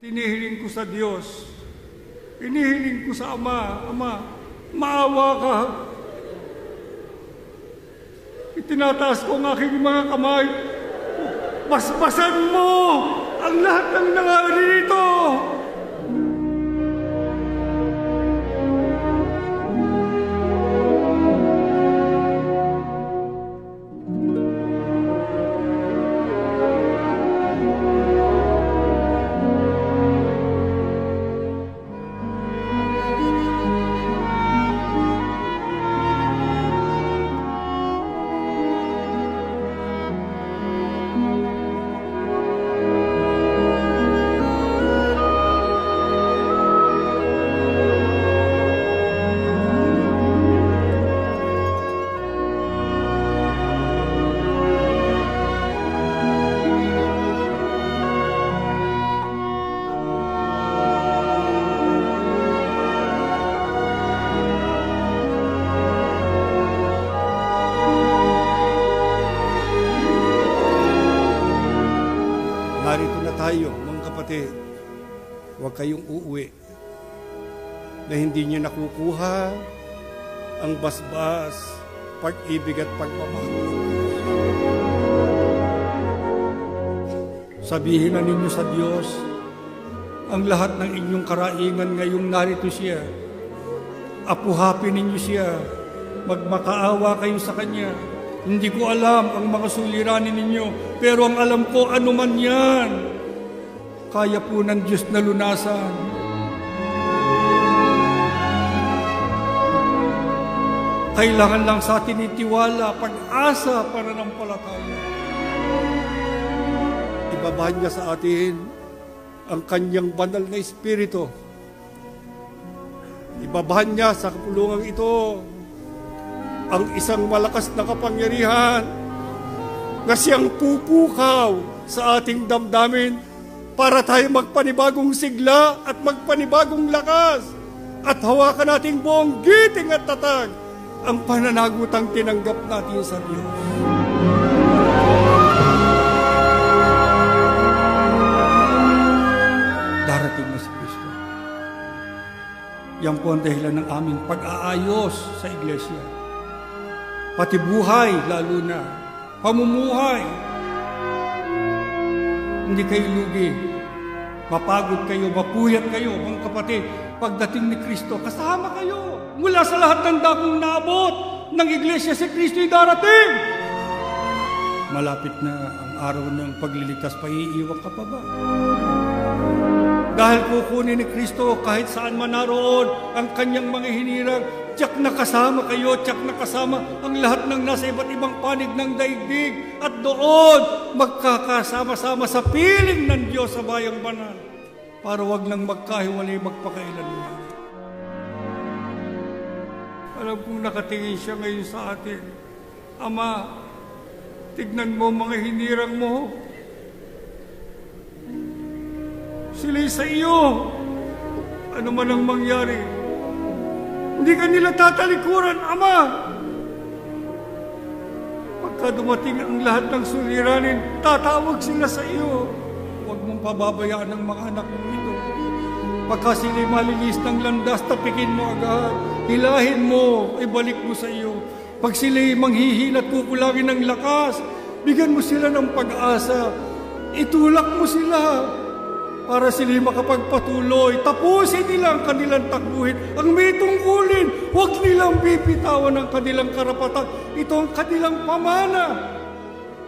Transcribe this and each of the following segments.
Inihiling ko sa Diyos, inihiling ko sa Ama, maawa ka. Itinataas ko ang aking mga kamay, basbasan mo ang lahat ng nangaririto. Narito na tayo, mga kapatid. Huwag kayong uuwi na hindi niyo nakukuha ang basbas, pag-ibig at pagmamahal. Sabihin na ninyo sa Diyos ang lahat ng inyong karaingan ngayong narito siya. Apuhapin ninyo siya, magmakaawa kayo sa Kanya. Hindi ko alam ang mga suliranin ninyo, pero ang alam ko, ano man yan, kaya po ng Diyos na lunasan. Kailangan lang sa atin itiwala, pag-asa, pananampalataya. Ibabahan niya sa atin ang Kanyang banal na Espiritu. Ibabahan niya sa kapulungang ito ang isang malakas na kapangyarihan na siyang pupukaw sa ating damdamin para tayo magpanibagong sigla at magpanibagong lakas at hawakan nating buong giting at tatag ang pananagutang tinanggap natin sa Diyos. Darating na si Kristo. Yan po ang dahilan ng aming pag-aayos sa iglesia. Pati buhay, lalo na. Pamumuhay. Hindi kayo lugi. Mapagod kayo, mapuyat kayo, mga kapatid. Pagdating ni Kristo, kasama kayo. Mula sa lahat ng dakong naabot ng iglesia, si Kristo'y darating. Malapit na ang araw ng pagliligtas, paiiwan ka pa ba? Dahil kukunin ni Kristo kahit saan man naroon ang Kanyang mga hinirang, tiyak na kasama kayo, tiyak na kasama ang lahat ng nasa iba't ibang panig ng daigdig. At doon, magkakasama-sama sa piling ng Diyos sa bayang banal para wag lang magkahiwalay magpakailanman. Alam kong nakatingin siya ngayon sa atin. Ama, tignan mo mga hinirang mo. Sila'y sa iyo. Ano man ang mangyari, hindi ka nila tatalikuran, Ama. Pagka dumating ang lahat ng suliranin, tatawag sila sa iyo. Huwag mong pababayaan ang mga anak mong ito. Pagka sila'y malilis ng landas, tapikin mo agad. Hilahin mo, ibalik mo sa iyo. Pag sila'y manghihina at kukulangin ng lakas, bigyan mo sila ng pag-asa. Itulak mo sila para sila'y makapagpatuloy. Tapusin nila ang kanilang takbuhin. Ang may tungkulin, huwag nilang bibitawan ang kanilang karapatan. Ito ang kanilang pamana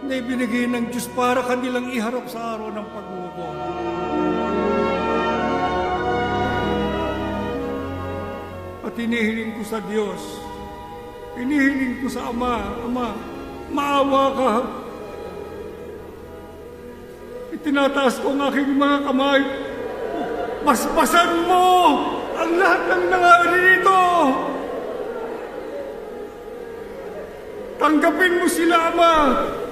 na ibinigay ng Diyos para kanilang iharap sa araw ng paghukom. At inihiling ko sa Diyos, inihiling ko sa Ama, maawa ka. Itinataas ko ang aking mga kamay, basbasan mo ang lahat ng nangaririto. Tanggapin mo sila, Ama.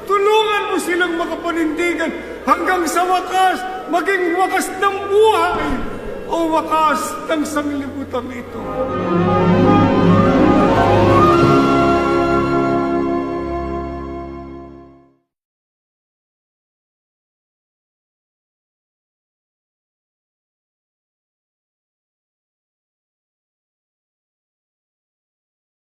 Tulungan mo silang makapanindigan hanggang sa wakas, maging wakas ng buhay o wakas ng sanglibutang ito.